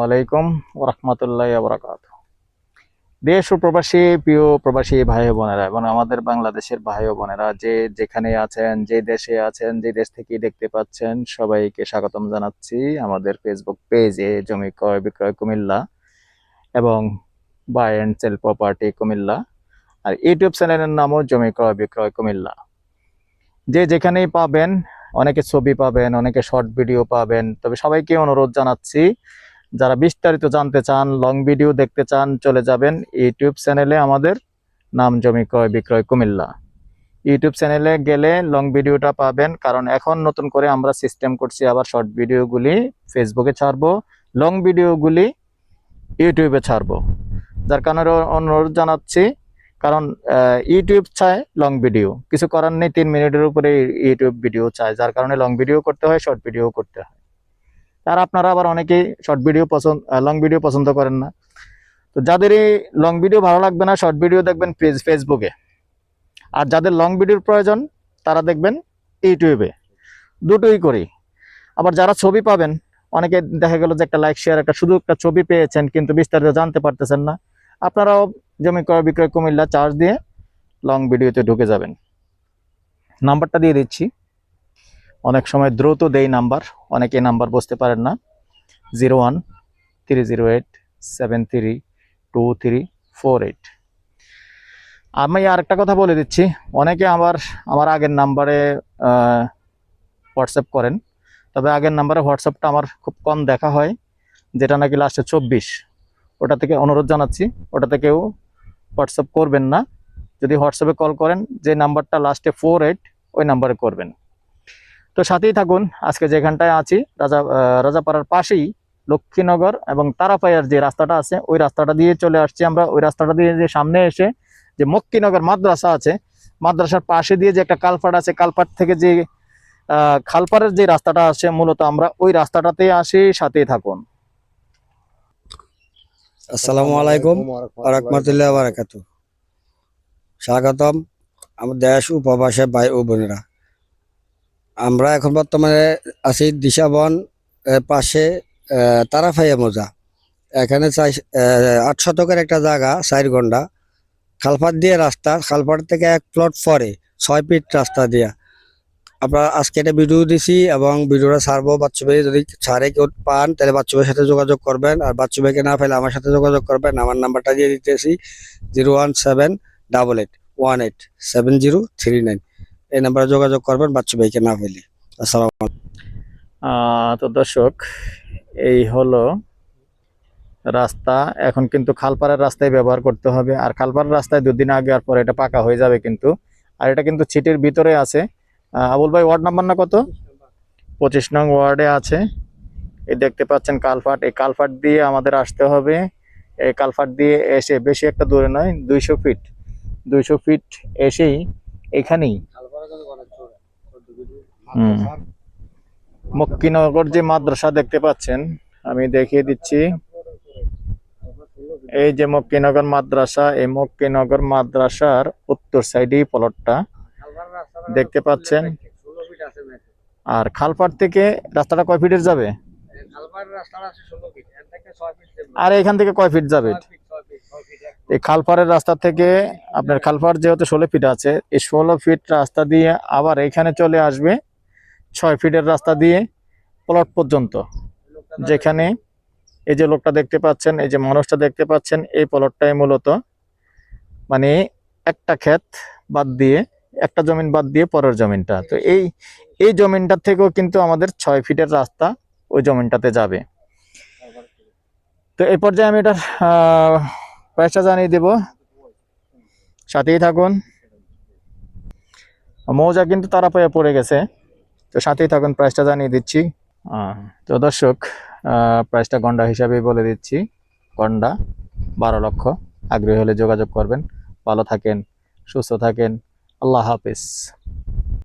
আলাইকুম ওয়া রাহমাতুল্লাহি ওয়া বারাকাতুহু। দেশ ও প্রবাসী প্রিয় প্রবাসী ভাই ও বোনেরা এবং আমাদের বাংলাদেশের ভাই ও বোনেরা যে যেখানে আছেন, যে দেশে আছেন, যে দেশ থেকে দেখতে পাচ্ছেন, সবাইকে স্বাগতম জানাচ্ছি আমাদের ফেসবুক পেজে জমি ক্রয় বিক্রয় কুমিল্লা এবং buy and sell property Comilla. আর ইউটিউব চ্যানেলের নামও জমি ক্রয় বিক্রয় কুমিল্লা। যে যেখানেই পাবেন, অনেকে ছবি পাবেন, অনেকে শর্ট ভিডিও পাবেন। তবে সবাইকে অনুরোধ জানাচ্ছি, যারা বিস্তারিত জানতে চান, লং ভিডিও দেখতে চান, চলে যাবেন ইউটিউব চ্যানেলে। আমাদের নাম জমি ক্রয় বিক্রয় কুমিল্লা। ইউটিউব চ্যানেলে গেলে লং ভিডিওটা পাবেন, কারণ এখন নতুন করে আমরা সিস্টেম করছি আবার শর্ট ভিডিওগুলি ফেসবুকে ছাড়বো, লং ভিডিওগুলি ইউটিউবে ছাড়বো। যার কারণে অনুরোধ জানাচ্ছি, কারণ ইউটিউব চায় লং ভিডিও, কিছু করার নেই, 3 মিনিটের উপরে ইউটিউব ভিডিও চায়, যার কারণে লং ভিডিও করতে হয়, শর্ট ভিডিও করতে হয়। আর আপনারা আবার অনেকেই শর্ট ভিডিও লং ভিডিও পছন্দ করেন না। তো যাদের এই লং ভিডিও ভালো লাগবে না, শর্ট ভিডিও দেখবেন ফেসবুকে। আর যাদের লং ভিডিওর প্রয়োজন, তারা দেখবেন ইউটিউবে। দুটোই করি। আবার যারা ছবি পাবেন, অনেকে দেখা গেল যে একটা লাইক শেয়ার, শুধু একটা ছবি পেয়েছেন কিন্তু বিস্তারিত জানতে পারতেছেন না, আপনারাও জমি ক্রয় বিক্রয় কুমিল্লা চার্জ দিয়ে লং ভিডিওতে ঢুকে যাবেন। নাম্বারটা দিয়ে দিচ্ছি, অনেক সময় দ্রুত দেই নাম্বার, অনেকে নাম্বার বুঝতে পারেন না। 01-308-732348। আমি আরেকটা কথা বলে দিচ্ছি, অনেকে আমার আগের নাম্বারে হোয়াটসঅ্যাপ করেন, তবে আগের নাম্বারে হোয়াটসঅ্যাপটা আমার খুব কম দেখা হয়, যেটা নাকি লাস্টে 24। ওটা থেকে অনুরোধ জানাচ্ছি, ওটাতে কেউ হোয়াটসঅ্যাপ করবেন না। যদি হোয়াটসঅ্যাপে কল করেন, যে নাম্বারটা লাস্টে 48, ওই নাম্বারে করবেন। তো সাথেই থাকুন। আজকে যেখানটায় আছি, রাজাপাড়ার পাশেই লক্ষ্মীনগর এবং তারাপাইয়ার যে রাস্তাটা আছে, ওই রাস্তাটা দিয়ে চলে আসছি আমরা। ওই রাস্তাটা দিয়ে যে সামনে এসে যে মক্কিনগর মাদ্রাসা আছে, মাদ্রাসার পাশে দিয়ে যে একটা কালপাট আছে, কালপাট থেকে যে খালপাড়ের যে রাস্তাটা আছে, মূলত আমরা ওই রাস্তাটাতে আসি। সাথেই থাকুন। আসসালামু আলাইকুম ওয়া রাহমাতুল্লাহি ওয়া বারাকাতুহু। স্বাগতম আমার দেশ ও প্রবাসী ভাই ও বোনেরা। আমরা এখন বর্তমানে আছি দিশাবন পাশে তারাফাইয়া মৌজা। এখানে 8 শতকের একটা জায়গা, 4 ঘন্টা খালপাট দিয়ে রাস্তা, খালপাট থেকে 1 প্লট পরে 6 ফিট রাস্তা দিয়া আমরা আজকে একটা ভিডিও দিছি এবং ভিডিওটা ছাড়বো। বাচ্চু ভাই যদি ছাড়ে কেউ পান, তাহলে বাচ্চু ভাইয়ের সাথে যোগাযোগ করবেন, আর বাচ্চু ভাইকে না পেলে আমার সাথে যোগাযোগ করবেন। আমার নাম্বারটা দিয়ে দিতেছি 01788187039। এই নাম্বারে যোগাযোগ করবেন বাচ্চু ভাইকে না পেলে। আসসালাম। তো দর্শক, এই হলো রাস্তা। এখন কিন্তু খালপাড়ের রাস্তায় ব্যবহার করতে হবে, আর খালপাড়ের রাস্তায় 2 দিন আগে আর পরে এটা পাকা হয়ে যাবে কিন্তু। আর এটা কিন্তু সিটির ভিতরে আছে। আবুল ভাই, ওয়ার্ড নাম্বার না কত? 25 নং ওয়ার্ডে আছে। এই দেখতে পাচ্ছেন কালপাট, এই কালপাট দিয়ে আমাদের আসতে হবে। এই কালপাট দিয়ে এসে বেশি একটা দূরে নয়, 200 ফিট এসেই এখানেই মক্কিনগর যে মাদ্রাসা দেখতে পাচ্ছেন, আমি দেখিয়ে দিচ্ছি। এই যে মক্কিনগর মাদ্রাসা, এই মক্কিনগর মাদ্রাসার উত্তর সাইডেই প্লটটা দেখতে পাচ্ছেন। আর খালপাট থেকে রাস্তাটা কয় ফিটের যাবে? আর এখান থেকে কয় ফিট যাবে? এই খালপাড়ের রাস্তা থেকে আপনার খালপাড় যেহেতু 16 ফিট আছে, এই 16 ফিট রাস্তা দিয়ে আবার এখানে চলে আসবে 6 ফিটের রাস্তা দিয়ে প্লট পর্যন্ত। যেখানে এই যে লোকটা দেখতে পাচ্ছেন, এই যে মানুষটা দেখতে পাচ্ছেন, এই প্লটটাই মূলত মানে একটা ক্ষেত বাদ দিয়ে, একটা জমিন বাদ দিয়ে পরের জমিনটা। তো এই জমিনটা থেকেও কিন্তু আমাদের 6 ফিটের রাস্তা ওই জমিনটাতে যাবে। তো এই পর্যায়ে আমি এটার প্রাইসটা জানিয়ে দেব, সাথেই থাকুন। মৌজা কিন্তু তারাপাইয়া পড়ে গেছে, তো সাথেই থাকুন, প্রাইসটা জানিয়ে দিচ্ছি। তো দর্শক, প্রাইসটা গন্ডা হিসাবে বলে দিচ্ছি। গন্ডা 12 লক্ষ। আগ্রহী হলে যোগাযোগ করবেন। ভালো থাকেন, সুস্থ থাকেন। আল্লাহ হাফিজ।